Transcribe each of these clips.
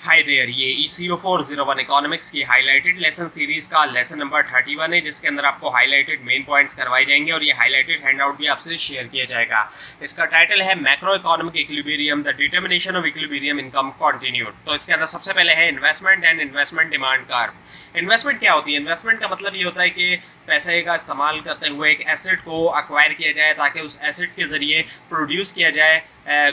Hi there, ये ECO 401 economics की highlighted lesson series का लेसन नंबर 31 है, जिसके अंदर आपको हाईलाइटेड मेन पॉइंट्स करवाए जाएंगे और ये हाईलाइटेड हैंडआउट भी आपसे शेयर किया जाएगा। इसका टाइटल है macro economic equilibrium, the determination of equilibrium income continued. तो इसके अंदर सबसे पहले है investment and investment demand curve. Investment क्या होती है? इन्वेस्टमेंट का मतलब ये होता है कि पैसे का इस्तेमाल करते हुए एक एसेट को अक्वायर किया जाए ताकि उस एसेट के ज़रिए प्रोड्यूस किया जाए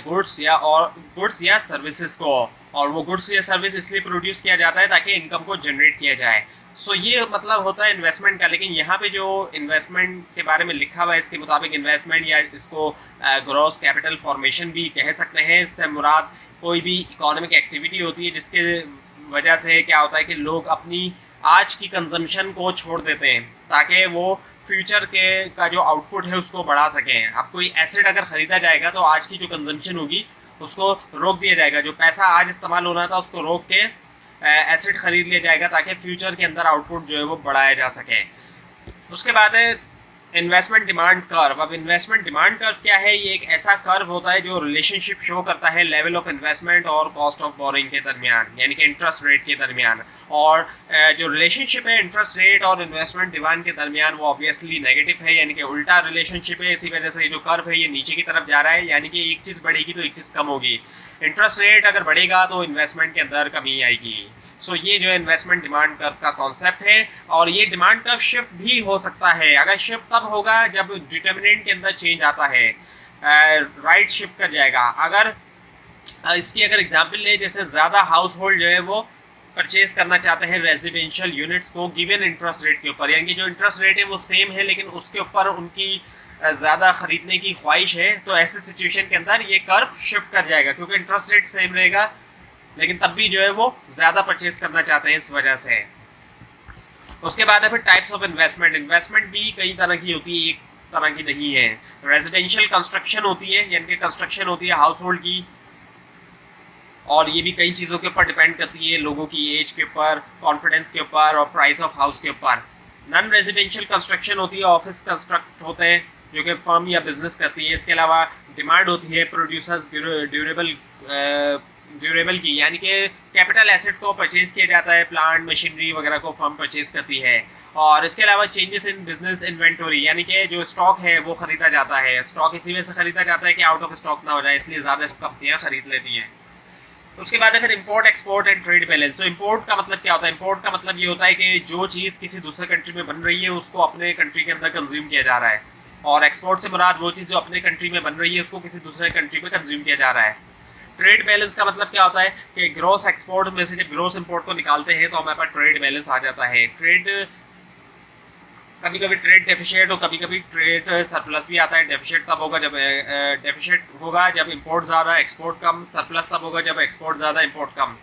गुड्स या सर्विसेज को, और वो गुड्स या सर्विस इसलिए प्रोड्यूस किया जाता है ताकि इनकम को जनरेट किया जाए। सो ये मतलब होता है इन्वेस्टमेंट का। लेकिन यहाँ पे जो इन्वेस्टमेंट के बारे में लिखा हुआ है, इसके मुताबिक इन्वेस्टमेंट या इसको ग्रॉस कैपिटल फॉर्मेशन भी कह सकते हैं। इससे मुराद कोई भी इकोनॉमिक एक्टिविटी होती है जिसके वजह से क्या होता है कि लोग अपनी आज की कंजम्पशन को छोड़ देते हैं ताकि वो फ्यूचर के का जो आउटपुट है उसको बढ़ा सकें। अब कोई एसेट अगर ख़रीदा जाएगा तो आज की जो कंजम्पशन होगी उसको रोक दिया जाएगा, जो पैसा आज इस्तेमाल होना था उसको रोक के एसेट ख़रीद लिया जाएगा ताकि फ्यूचर के अंदर आउटपुट जो है वो बढ़ाया जा सके। उसके बाद है इन्वेस्टमेंट डिमांड कर्व। अब इन्वेस्टमेंट डिमांड कर्व क्या है? ये एक ऐसा कर्व होता है जो रिलेशनशिप शो करता है लेवल ऑफ इन्वेस्टमेंट और कॉस्ट ऑफ बोरिंग के दरमियान, यानी कि इंटरेस्ट रेट के दरमियान। और जो रिलेशनशिप है इंटरेस्ट रेट और इन्वेस्टमेंट डिमांड के दरमियान वो ऑब्वियसली नेगेटिव है, यानी कि उल्टा रिलेशनशिप है। इसी वजह से जो कर्व है ये नीचे की तरफ जा रहा है, यानी कि एक चीज़ बढ़ेगी तो एक चीज़ कम होगी। इंटरेस्ट रेट अगर बढ़ेगा तो इन्वेस्टमेंट के अंदर कमी आएगी। सो ये जो है इन्वेस्टमेंट डिमांड कर्व का कॉन्सेप्ट है। और ये डिमांड कर्व शिफ्ट भी हो सकता है। अगर शिफ्ट तब होगा जब डिटर्मिनेंट के अंदर चेंज आता है, राइट शिफ्ट कर जाएगा। अगर इसकी अगर एग्जांपल ले, जैसे ज़्यादा हाउस होल्ड जो है वो परचेज करना चाहते हैं रेजिडेंशियल यूनिट्स को गिवन इंटरेस्ट रेट के ऊपर, यानी कि जो इंटरेस्ट रेट है वो सेम है लेकिन उसके ऊपर उनकी ज़्यादा ख़रीदने की ख्वाहिश है, तो ऐसे सिचुएशन के अंदर ये कर्व शिफ्ट कर जाएगा क्योंकि इंटरेस्ट रेट सेम रहेगा लेकिन तब भी जो है वो ज़्यादा परचेज करना चाहते हैं इस वजह से। उसके बाद है फिर टाइप्स ऑफ इन्वेस्टमेंट। इन्वेस्टमेंट भी कई तरह की होती है, एक तरह की नहीं है। रेजिडेंशियल कंस्ट्रक्शन होती है, यानी कि कंस्ट्रक्शन होती है हाउस होल्ड की, और ये भी कई चीज़ों के ऊपर डिपेंड करती है, लोगों की एज के ऊपर, कॉन्फिडेंस के ऊपर और प्राइस ऑफ हाउस के ऊपर। नॉन रेजिडेंशियल कंस्ट्रक्शन होती है, ऑफिस कंस्ट्रक्ट होते हैं जो कि फर्म या बिजनेस करती है। इसके अलावा डिमांड होती है प्रोड्यूसर्स ड्यूरेबल की, यानी कि कैपिटल एसेट को परचेज किया जाता है, प्लांट मशीनरी वगैरह को फर्म परचेज करती है। और इसके अलावा चेंजेस इन बिजनेस इन्वेंटरी, यानी कि जो स्टॉक है वो ख़रीदा जाता है। स्टॉक इसी वजह से ख़रीदा जाता है कि आउट ऑफ स्टॉक ना हो जाए, इसलिए ज़्यादा कंपनियाँ ख़रीद लेती हैं। उसके बाद है फिर import export and trade balance. तो इंपोर्ट का मतलब क्या होता है? इंपोर्ट का मतलब ये होता है कि जो चीज़ किसी दूसरे कंट्री में बन रही है उसको अपने कंट्री के अंदर कंज्यूम किया जा रहा है, और एक्सपोर्ट से मुराद वो चीज़ जो अपने कंट्री में बन रही है उसको किसी दूसरे कंट्री में कंज्यूम किया जा रहा है। ट्रेड बैलेंस का मतलब क्या होता है कि ग्रॉस एक्सपोर्ट में से जब ग्रॉस इंपोर्ट को निकालते हैं तो हमारे पास ट्रेड बैलेंस आ जाता है। कभी कभी ट्रेड डेफिशिएट और कभी कभी ट्रेड सरप्लस भी आता है। डेफिशिएट तब होगा जब इंपोर्ट ज़्यादा एक्सपोर्ट कम, सरप्लस तब होगा जब एक्सपोर्ट ज़्यादा इंपोर्ट कम।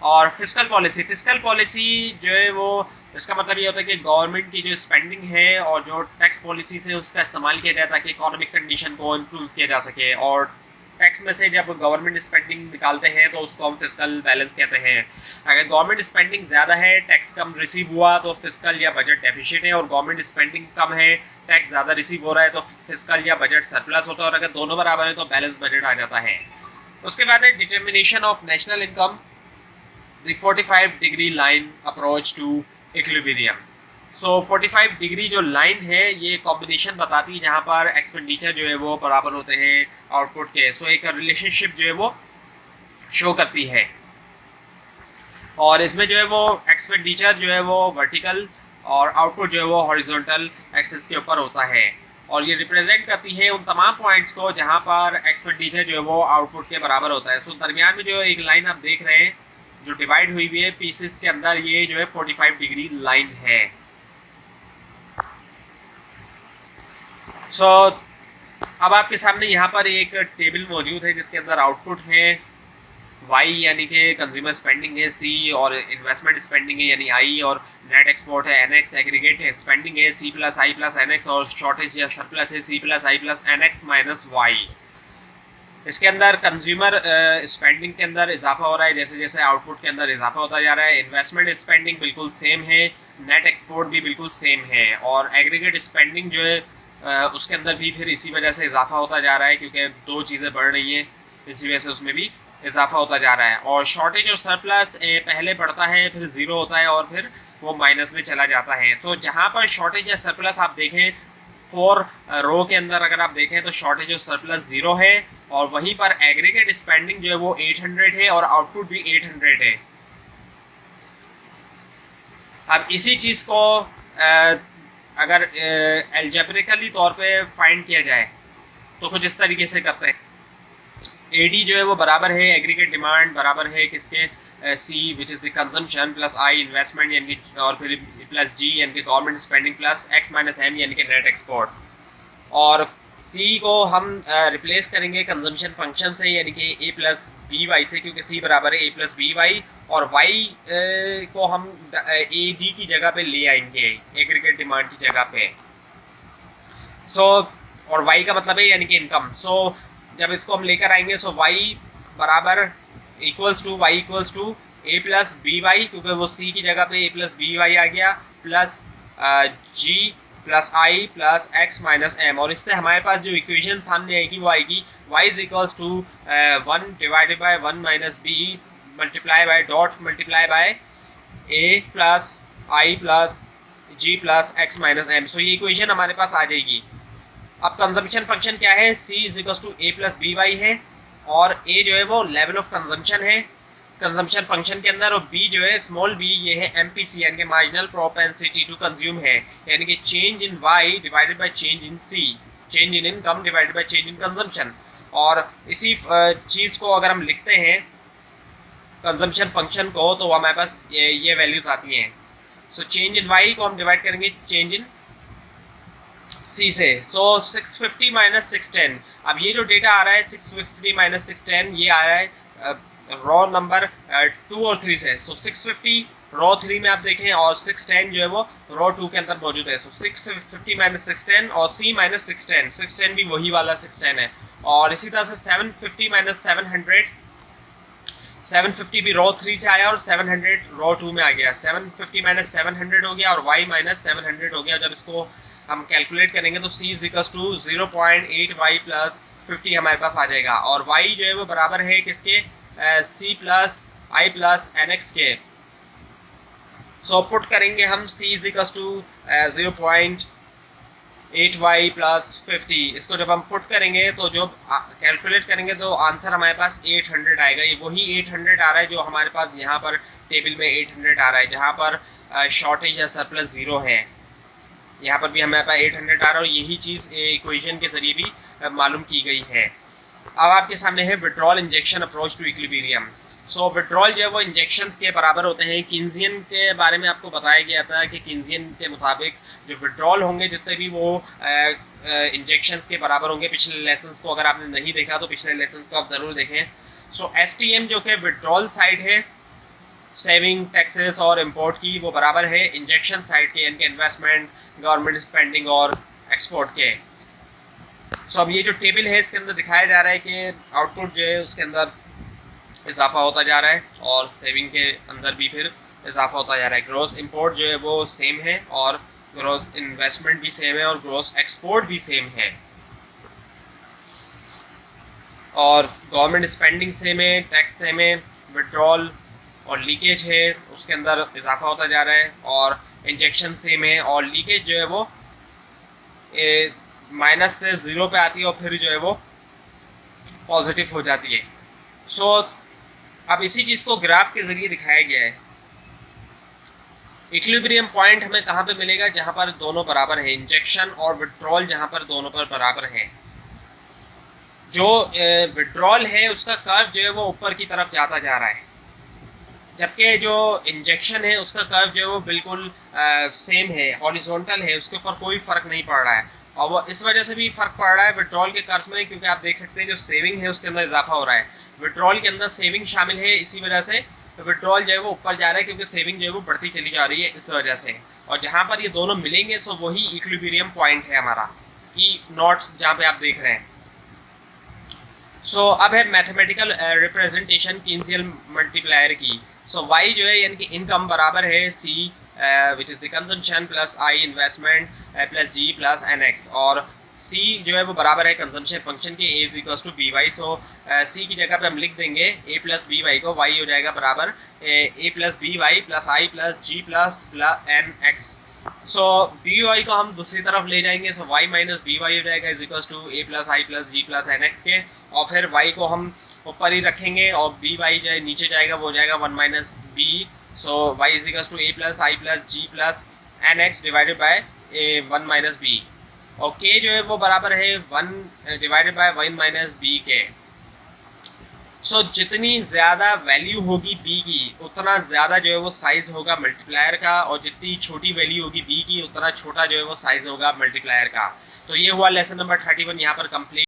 और फिस्कल पॉलिसी जो है वो, इसका मतलब ये होता है कि गवर्नमेंट की जो स्पेंडिंग है और जो टैक्स पॉलिसी से उसका इस्तेमाल किया जाए ताकि इकोनॉमिक कंडीशन को इन्फ्लुएंस किया जा सके। और टैक्स में से जब गवर्नमेंट स्पेंडिंग निकालते हैं तो उसको हम फिस्कल बैलेंस कहते हैं। अगर गवर्नमेंट स्पेंडिंग ज़्यादा है, टैक्स कम रिसीव हुआ तो फिस्कल या बजट डेफिशिएट है, और गवर्नमेंट स्पेंडिंग कम है, टैक्स ज़्यादा रिसीव हो रहा है तो फिस्कल या बजट सरप्लस होता है, और अगर दोनों बराबर है तो बैलेंस बजट आ जाता है। उसके बाद है determination of national income, the 45 degree line approach to equilibrium. So 45 degree जो लाइन है ये कॉम्बिनेशन बताती है जहाँ पर एक्सपेंडिचर जो है वो बराबर होते हैं आउटपुट के। सो एक रिलेशनशिप जो है वो शो करती है, और इसमें जो है वो एक्सपेंडिचर जो है वो वर्टिकल और आउटपुट जो है वो हॉरिजॉन्टल एक्सिस के ऊपर होता है, और ये रिप्रेजेंट करती है उन तमाम पॉइंट्स को जहाँ पर एक्सपेंडिचर जो है वो आउटपुट के बराबर होता है। सो दरमियान में जो एक लाइन आप देख रहे हैं जो डिवाइड हुई हुई है पीसेस के अंदर, ये जो है 45 डिग्री लाइन है। सो अब आपके सामने यहाँ पर एक टेबल मौजूद है जिसके अंदर आउटपुट है वाई, यानी कि कंज्यूमर स्पेंडिंग है सी, और इन्वेस्टमेंट स्पेंडिंग है यानी आई, और नेट एक्सपोर्ट है NX, एग्रीगेट है स्पेंडिंग है C plus I plus NX, और शॉर्टेज या सरप्लस है C plus I plus NX minus Y. इसके अंदर कंज्यूमर स्पेंडिंग के अंदर इजाफा हो रहा है जैसे जैसे आउटपुट के अंदर इजाफा होता जा रहा है। इन्वेस्टमेंट स्पेंडिंग बिल्कुल सेम है, नेट एक्सपोर्ट भी बिल्कुल सेम है, और एग्रीगेट स्पेंडिंग जो है उसके अंदर भी फिर इसी वजह से इजाफा होता जा रहा है क्योंकि दो चीज़ें बढ़ रही हैं, इसी वजह से उसमें भी इजाफा होता जा रहा है। और शॉर्टेज और सरप्लस पहले बढ़ता है, फिर ज़ीरो होता है और फिर वो माइनस में चला जाता है। तो जहाँ पर शॉर्टेज या सरप्लस आप देखें 4 रो के अंदर अगर आप देखें तो शॉर्टेज और सरप्लस 0 है, और वहीं पर एग्रीगेट स्पेंडिंग जो है वो 800 है और आउटपुट भी 800 है। अब इसी चीज़ को अगर एल्जेब्रिकली तौर पे फाइंड किया जाए तो कुछ इस तरीके से करते हैं। एडी जो है वो बराबर है एग्रीगेट डिमांड बराबर है किसके, C which is the consumption plus I investment यानी कि, और फिर प्लस जी यानी कि government spending plus X minus M यानी कि नेट एक्सपोर्ट। और सी को हम रिप्लेस करेंगे कंजम्पशन फंक्शन से यानी कि ए प्लस बी वाई से, क्योंकि सी बराबर है ए प्लस बी वाई, और वाई को हम ए डी की जगह पे ले आएंगे एग्रीगेट डिमांड की जगह पे। सो और वाई का मतलब है यानी कि इनकम। सो जब इसको हम लेकर आएंगे सो वाई बराबर equals to Y equals to A plus B Y, क्योंकि वो सी की जगह पे ए प्लस बी वाई आ गया, plus G plus I plus X minus M. और इससे हमारे पास जो इक्वेशन सामने आएगी वो आएगी Y is equals to 1 divided by 1 minus B multiply by dot multiply by A plus I plus G plus X minus M. So ये equation हमारे पास आ जाएगी। अब कंजम्पशन फंक्शन क्या है, C is equals to A plus B Y है, और A जो है वो लेवल ऑफ कंजम्पशन है कंजम्पशन फंक्शन के अंदर, और बी जो है स्मॉल बी ये है एमपीसी यानी कि मार्जिनल प्रोपेंसिटी टू कंज्यूम है, यानी कि change in Y divided by change in C, change in income divided by change in consumption. और इसी चीज़ को अगर हम लिखते हैं कंजम्पशन फंक्शन को तो हमारे पास ये वैल्यूज आती हैं। सो चेंज इन वाई को हम डिवाइड करेंगे चेंज इन सी से। सो 650 माइनस 610, अब ये जो डेटा आ रहा है 650 माइनस 610 ये आ रहा है रॉ नंबर 2 और 3 से। सो 650 रॉ 3 में आप देखें और 610 जो है वो रॉ 2 के अंदर मौजूद है। सो 650 माइनस 610 और सी माइनस 610, 610 भी वही वाला 610 है। और इसी तरह से 750 माइनस 700, 750 भी रॉ 3 से आया और 700 रॉ 2 में आ गया। 750 माइनस 700 हो गया और y माइनस 700 हो गया। जब इसको हम कैलकुलेट करेंगे तो c is equals to 0.8 y plus 50 हमारे पास आ जाएगा, और y जो है वो बराबर है किसके, c plus I plus N X के। सो पुट करेंगे हम c is equals to 0.8 y plus 50। इसको जब हम पुट करेंगे तो जो कैलकुलेट करेंगे तो आंसर हमारे पास 800 आएगा। ये वही 800 आ रहा है जो हमारे पास यहाँ पर टेबल में 800 आ रहा है, जहाँ पर शॉर्टेज या सरप्लस 0 है। यहाँ पर भी हमारे पास 800 आ रहा है, और यही चीज़ इक्वेशन के ज़रिए भी मालूम की गई है। अब आपके सामने है withdrawal injection approach to equilibrium. So withdrawal जो है वो इंजेक्शंस के बराबर होते हैं। किन्जियन के बारे में आपको बताया गया था कि किन्जियन के मुताबिक जो विड्रॉल होंगे जितने भी वो इंजेक्शंस के बराबर होंगे। पिछले लेसन्स को अगर आपने नहीं देखा तो पिछले लेसन्स को आप ज़रूर देखें। सो STM जो कि विड्रॉल साइड है सेविंग टैक्सेस और इंपोर्ट की, वो बराबर है इंजेक्शन साइड के यानी कि इन्वेस्टमेंट गवर्नमेंट स्पेंडिंग और एक्सपोर्ट के। सो अब ये जो टेबल है इसके अंदर दिखाया जा रहा है कि आउटपुट जो है उसके अंदर इजाफा होता जा रहा है और सेविंग के अंदर भी फिर इजाफा होता जा रहा है। ग्रॉस इंपोर्ट जो है वो सेम है और ग्रॉस इन्वेस्टमेंट भी सेम है और ग्रॉस एक्सपोर्ट भी सेम है, और गवर्नमेंट स्पेंडिंग सेम है, टैक्स सेम है, विड्रॉल और लीकेज है उसके अंदर इजाफा होता जा रहा है, और इंजेक्शन सेम है और लीकेज जो है वो माइनस से 0 पे आती है और फिर जो है वो पॉजिटिव हो जाती है। सो अब इसी चीज़ को ग्राफ के ज़रिए दिखाया गया है। इक्विलिब्रियम पॉइंट हमें कहाँ पे मिलेगा, जहाँ पर दोनों बराबर है, इंजेक्शन और विड्रॉल जहाँ पर दोनों पर बराबर है। जो विड्रॉल है उसका कर्व जो है वो ऊपर की तरफ जाता जा रहा है, जबकि जो इंजेक्शन है उसका कर्व जो है वो बिल्कुल सेम है, हॉरिजॉन्टल है, उसके ऊपर कोई फ़र्क नहीं पड़ रहा है। और वो इस वजह से भी फ़र्क पड़ रहा है विड्रॉल के कर्व में, क्योंकि आप देख सकते हैं जो सेविंग है उसके अंदर इजाफा हो रहा है, विड्रॉल के अंदर सेविंग शामिल है, इसी वजह से विड्रॉल जो है वो ऊपर जा रहा है, क्योंकि सेविंग जो है वो बढ़ती चली जा रही है इस वजह से। और जहाँ पर ये दोनों मिलेंगे सो वही इक्विलिब्रियम पॉइंट है हमारा E0 जहाँ पे आप देख रहे हैं। सो अब है मैथमेटिकल रिप्रेजेंटेशन किन्जियन मल्टीप्लायर की। सो y जो है यानी कि इनकम बराबर है C which is the consumption plus I investment plus G plus NX, और सी जो है वो बराबर है कंजम्पशन फंक्शन के A is equals to B Y. So C की जगह पे हम लिख देंगे ए प्लस बी वाई को, वाई हो जाएगा बराबर A plus B Y plus I plus G plus N X. So B Y को हम दूसरी तरफ ले जाएंगे, so Y minus B Y हो जाएगा is equals to A plus I plus G plus N X के, और फिर वाई को हम ऊपर ही रखेंगे और बी वाई जो नीचे जाएगा वो हो जाएगा one minus B. So Y is equals to A plus I plus G plus N X divided by A one minus B, और k जो है वो बराबर है 1 डिवाइडेड बाय 1 माइनस बी के। सो जितनी ज़्यादा वैल्यू होगी b की उतना ज़्यादा जो है वो साइज़ होगा मल्टीप्लायर का, और जितनी छोटी वैल्यू होगी b की उतना छोटा जो है वो साइज़ होगा मल्टीप्लायर का। तो ये हुआ लेसन नंबर 31 यहाँ पर कंप्लीट।